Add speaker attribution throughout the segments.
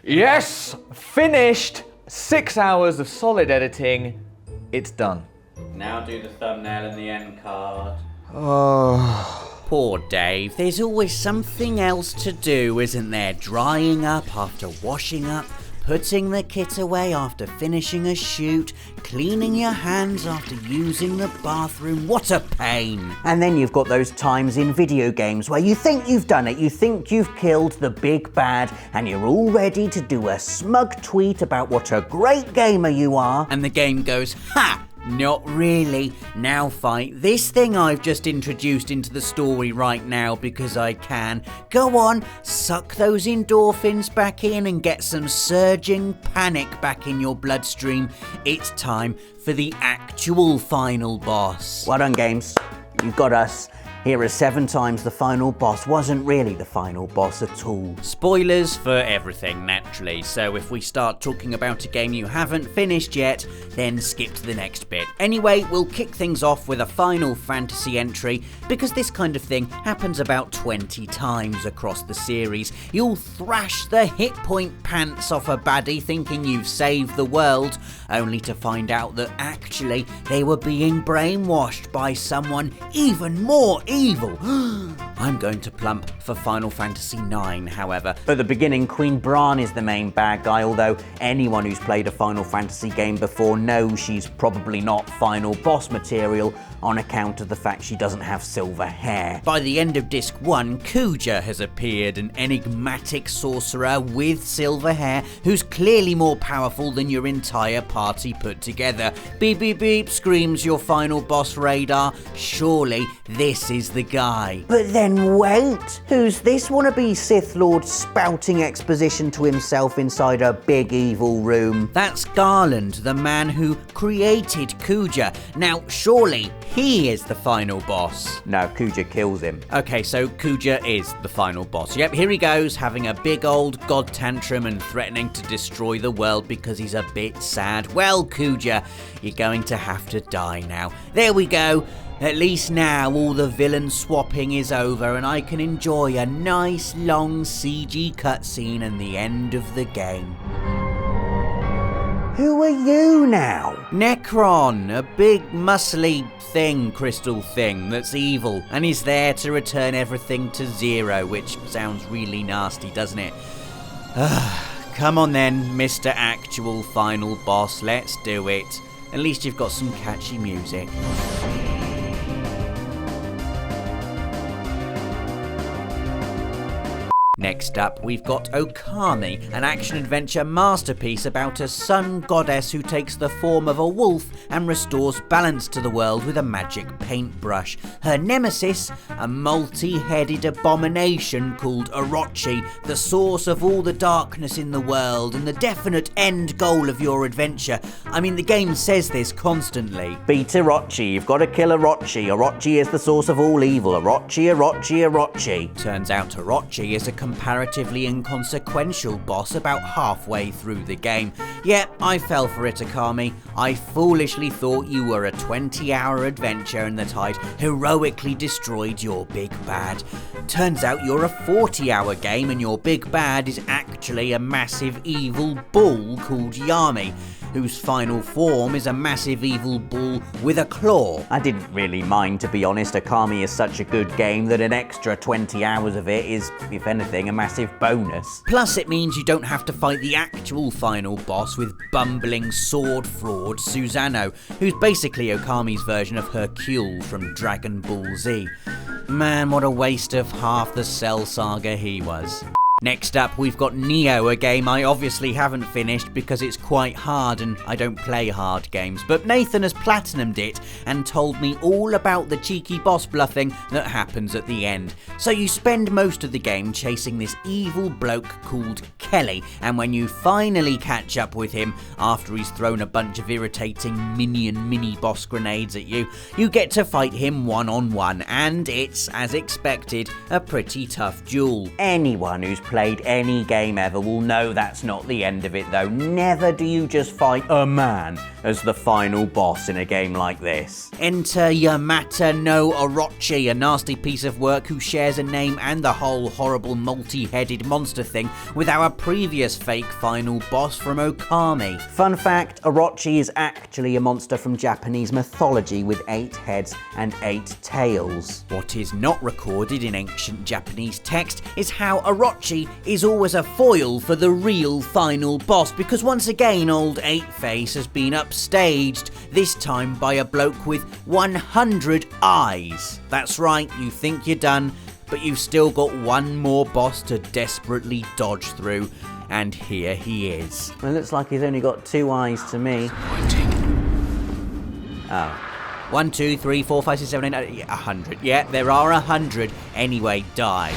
Speaker 1: Yes! Finished! 6 hours of solid editing. It's done.
Speaker 2: Now do the thumbnail and the end card.
Speaker 1: Oh.
Speaker 3: Poor Dave. There's always something else to do, isn't there? Drying up after washing up, putting the kit away after finishing a shoot, cleaning your hands after using the bathroom. What a pain.
Speaker 4: And then you've got those times in video games where you think you've done it, you think you've killed the big bad, and you're all ready to do a smug tweet about what a great gamer you are.
Speaker 3: And the game goes, ha! Not really. Now fight this thing I've just introduced into the story right now because I can. Go on, suck those endorphins back in and get some surging panic back in your bloodstream. It's time for the actual final boss.
Speaker 4: Well done, games. You've got us. Here are 7 times the final boss wasn't really the final boss at all.
Speaker 3: Spoilers for everything, naturally, so if we start talking about a game you haven't finished yet, then skip to the next bit. Anyway, we'll kick things off with a Final Fantasy entry, because this kind of thing happens about 20 times across the series. You'll thrash the hit point pants off a baddie thinking you've saved the world, only to find out that actually they were being brainwashed by someone even more evil. I'm going to plump for Final Fantasy IX, however.
Speaker 4: At the beginning, Queen Bran is the main bad guy, although anyone who's played a Final Fantasy game before knows she's probably not final boss material on account of the fact she doesn't have silver hair.
Speaker 3: By the end of Disc 1, Kuja has appeared, an enigmatic sorcerer with silver hair who's clearly more powerful than your entire party put together. Beep beep beep, screams your final boss radar. Surely this is the guy.
Speaker 4: But then wait, who's this wannabe Sith Lord spouting exposition to himself inside a big evil room?
Speaker 3: That's Garland, the man who created Kuja. Now, surely he is the final boss.
Speaker 4: No, Kuja kills him.
Speaker 3: Okay, so Kuja is the final boss. Yep, here he goes, having a big old god tantrum and threatening to destroy the world because he's a bit sad. Well, Kuja, you're going to have to die now. There we go. At least now all the villain swapping is over and I can enjoy a nice long CG cutscene and the end of the game.
Speaker 4: Who are you now?
Speaker 3: Necron, a big muscly thing, crystal thing that's evil and is there to return everything to zero, which sounds really nasty, doesn't it? Come on then, Mr. Actual Final Boss, let's do it. At least you've got some catchy music. Next up, we've got Okami, an action-adventure masterpiece about a sun goddess who takes the form of a wolf and restores balance to the world with a magic paintbrush. Her nemesis, a multi-headed abomination called Orochi, the source of all the darkness in the world and the definite end goal of your adventure. I mean, the game says this constantly.
Speaker 4: Beat Orochi, you've got to kill Orochi. Orochi is the source of all evil. Orochi, Orochi, Orochi.
Speaker 3: Turns out Orochi is a comparatively inconsequential boss about halfway through the game. Yeah, I fell for it, Okami. I foolishly thought you were a 20-hour adventure and that I'd heroically destroyed your big bad. Turns out you're a 40-hour game and your big bad is actually a massive evil bull called Yami, whose final form is a massive evil bull with a claw.
Speaker 4: I didn't really mind, to be honest. Okami is such a good game that an extra 20 hours of it is, if anything, a massive bonus.
Speaker 3: Plus it means you don't have to fight the actual final boss with bumbling sword fraud Susanoo, who's basically Okami's version of Hercule from Dragon Ball Z. Man, what a waste of half the Cell saga he was. Next up, we've got Nioh, a game I obviously haven't finished because it's quite hard and I don't play hard games, but Nathan has platinumed it and told me all about the cheeky boss bluffing that happens at the end. So you spend most of the game chasing this evil bloke called Kelley, and when you finally catch up with him, after he's thrown a bunch of irritating minion mini-boss grenades at you, you get to fight him one-on-one, and it's, as expected, a pretty tough duel.
Speaker 4: Anyone who's played any game ever will know that's not the end of it though. Never do you just fight a man. as the final boss in a game like this.
Speaker 3: Enter Yamata-no-Orochi, a nasty piece of work who shares a name and the whole horrible multi-headed monster thing with our previous fake final boss from Okami.
Speaker 4: Fun fact, Orochi is actually a monster from Japanese mythology with 8 heads and 8 tails.
Speaker 3: What is not recorded in ancient Japanese text is how Orochi is always a foil for the real final boss, because once again old 8-Face has been upstaged, this time by a bloke with 100 eyes. That's right, you think you're done, but you've still got one more boss to desperately dodge through, and here he is.
Speaker 4: It looks like he's only got 2 eyes to me. Oh.
Speaker 3: 1, 2, 3, 4, 5, 6, 7, 8, 9, 100. Yeah, there are 100. Anyway, die.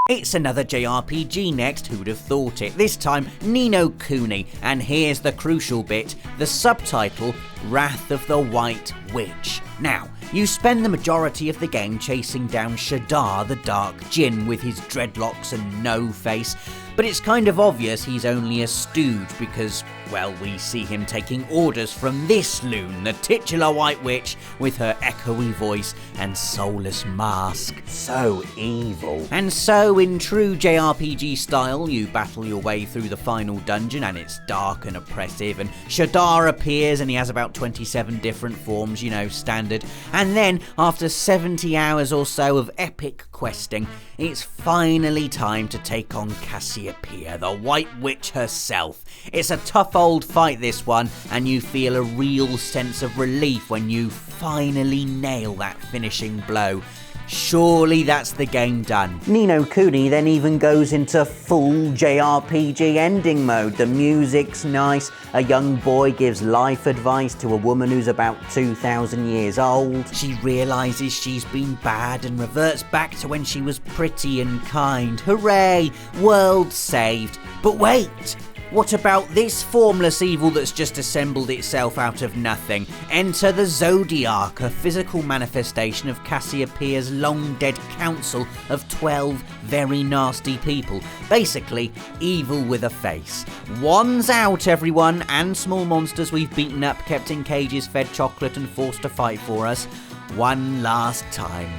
Speaker 3: It's another JRPG next, who'd have thought it? This time, Ni no Kuni, and here's the crucial bit, the subtitle, Wrath of the White Witch. Now, you spend the majority of the game chasing down Shadar the Dark Djinn with his dreadlocks and no face, but it's kind of obvious he's only a stooge because, well, we see him taking orders from this loon, the titular White Witch, with her echoey voice and soulless mask.
Speaker 4: So evil.
Speaker 3: And so, in true JRPG style, you battle your way through the final dungeon, and it's dark and oppressive, and Shadar appears and he has about 27 different forms, you know, standard. And then, after 70 hours or so of epic questing, it's finally time to take on Cassiopeia, the White Witch herself. It's a tough old fight, this one, and you feel a real sense of relief when you finally nail that finishing blow. Surely that's the game done.
Speaker 4: Ni no Kuni then even goes into full JRPG ending mode. The music's nice, a young boy gives life advice to a woman who's about 2,000 years old.
Speaker 3: She realises she's been bad and reverts back to when she was pretty and kind. Hooray! World saved. But wait! What about this formless evil that's just assembled itself out of nothing? Enter the Zodiarch, a physical manifestation of Cassiopeia's long-dead council of 12 very nasty people. Basically, evil with a face. Wands out, everyone, and small monsters we've beaten up, kept in cages, fed chocolate and forced to fight for us. One last time.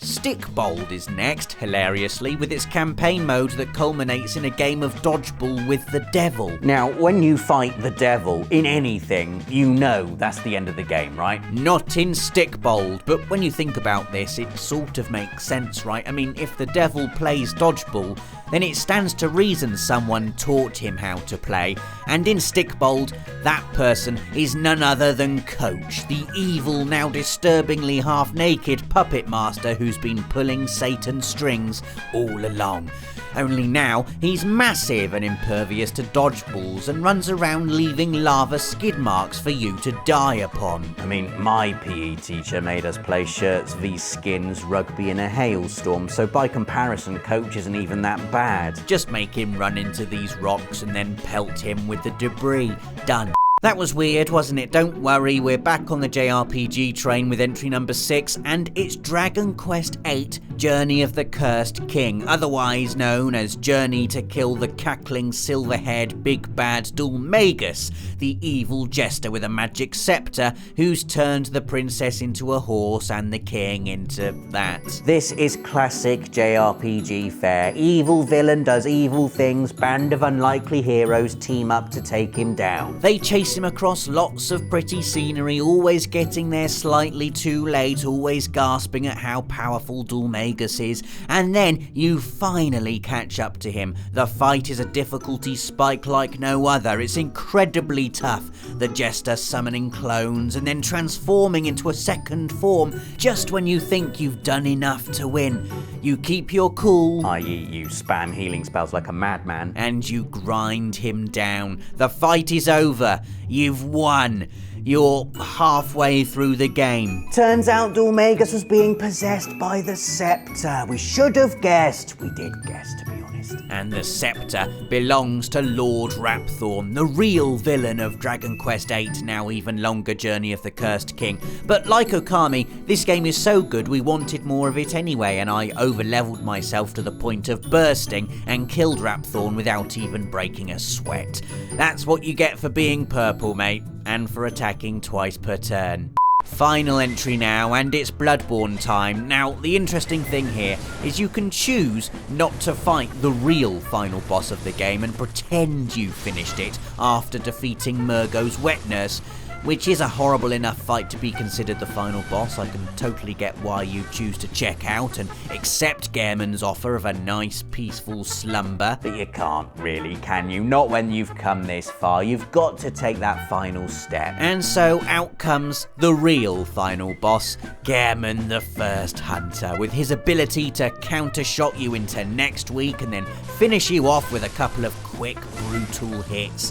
Speaker 3: Stickbold is next, hilariously, with its campaign mode that culminates in a game of dodgeball with the devil.
Speaker 4: Now, when you fight the devil in anything, you know that's the end of the game, right?
Speaker 3: Not in Stickbold, but when you think about this, it sort of makes sense, right? I mean, if the devil plays dodgeball, then it stands to reason someone taught him how to play. And in Stickbold, that person is none other than Coach, the evil, now disturbingly half-naked puppet master who's been pulling Satan's strings all along. Only now, he's massive and impervious to dodgeballs and runs around leaving lava skid marks for you to die upon.
Speaker 4: I mean, my PE teacher made us play shirts v skins rugby in a hailstorm, so by comparison, Coach isn't even that bad.
Speaker 3: Just make him run into these rocks and then pelt him with the debris. Done. That was weird, wasn't it? Don't worry, we're back on the JRPG train with entry number 6, and it's Dragon Quest VIII, Journey of the Cursed King, otherwise known as Journey to Kill the Cackling Silver-Haired Big Bad Dulmagus, the evil jester with a magic scepter who's turned the princess into a horse and the king into that.
Speaker 4: This is classic JRPG fare. Evil villain does evil things, band of unlikely heroes team up to take him down.
Speaker 3: They chase him across lots of pretty scenery, always getting there slightly too late, always gasping at how powerful Dulmagus is, and then you finally catch up to him. The fight is a difficulty spike like no other. It's incredibly tough, the jester summoning clones and then transforming into a second form just when you think you've done enough to win. You keep your cool,
Speaker 4: i.e. you spam healing spells like a madman,
Speaker 3: and you grind him down. The fight is over. You've won. You're halfway through the game.
Speaker 4: Turns out Dulmagus was being possessed by the scepter. We should have guessed. We did guess, to be honest.
Speaker 3: And the scepter belongs to Lord Rapthorn, the real villain of Dragon Quest VIII, now even longer Journey of the Cursed King. But like Okami, this game is so good we wanted more of it anyway, and I over-leveled myself to the point of bursting and killed Rapthorn without even breaking a sweat. That's what you get for being purple, mate, and for attacking twice per turn. Final entry now, and it's Bloodborne time. Now, the interesting thing here is you can choose not to fight the real final boss of the game and pretend you finished it after defeating Murgo's wet nurse, which is a horrible enough fight to be considered the final boss. I can totally get why you choose to check out and accept Gerhman's offer of a nice, peaceful slumber.
Speaker 4: But you can't really, can you? Not when you've come this far. You've got to take that final step.
Speaker 3: And so out comes the real final boss, Gerhman the First Hunter, with his ability to counter-shot you into next week and then finish you off with a couple of quick, brutal hits.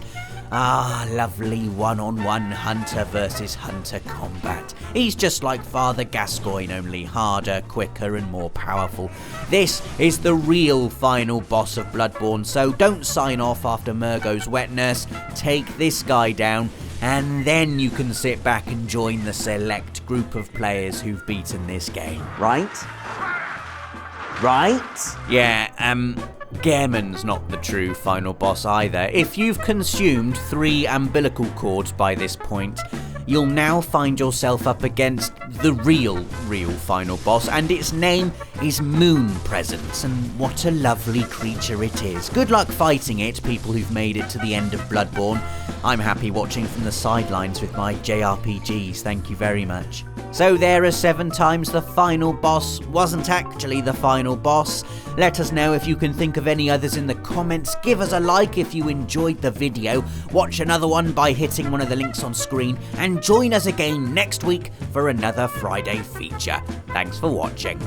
Speaker 3: Ah, lovely one-on-one hunter versus hunter combat. He's just like Father Gascoigne, only harder, quicker and more powerful. This is the real final boss of Bloodborne, so don't sign off after Murgo's wet nurse. Take this guy down, and then you can sit back and join the select group of players who've beaten this game.
Speaker 4: Right?
Speaker 3: Yeah, Gerhman's not the true final boss either. If you've consumed 3 umbilical cords by this point, you'll now find yourself up against the real final boss, and its name is Moon Presence, and what a lovely creature it is. Good luck fighting it, people who've made it to the end of Bloodborne. I'm happy watching from the sidelines with my JRPGs, thank you very much. So there are 7 times the final boss wasn't actually the final boss. Let us know if you can think of any others in the comments. Give us a like if you enjoyed the video. Watch another one by hitting one of the links on screen, and join us again next week for another Friday feature. Thanks for watching.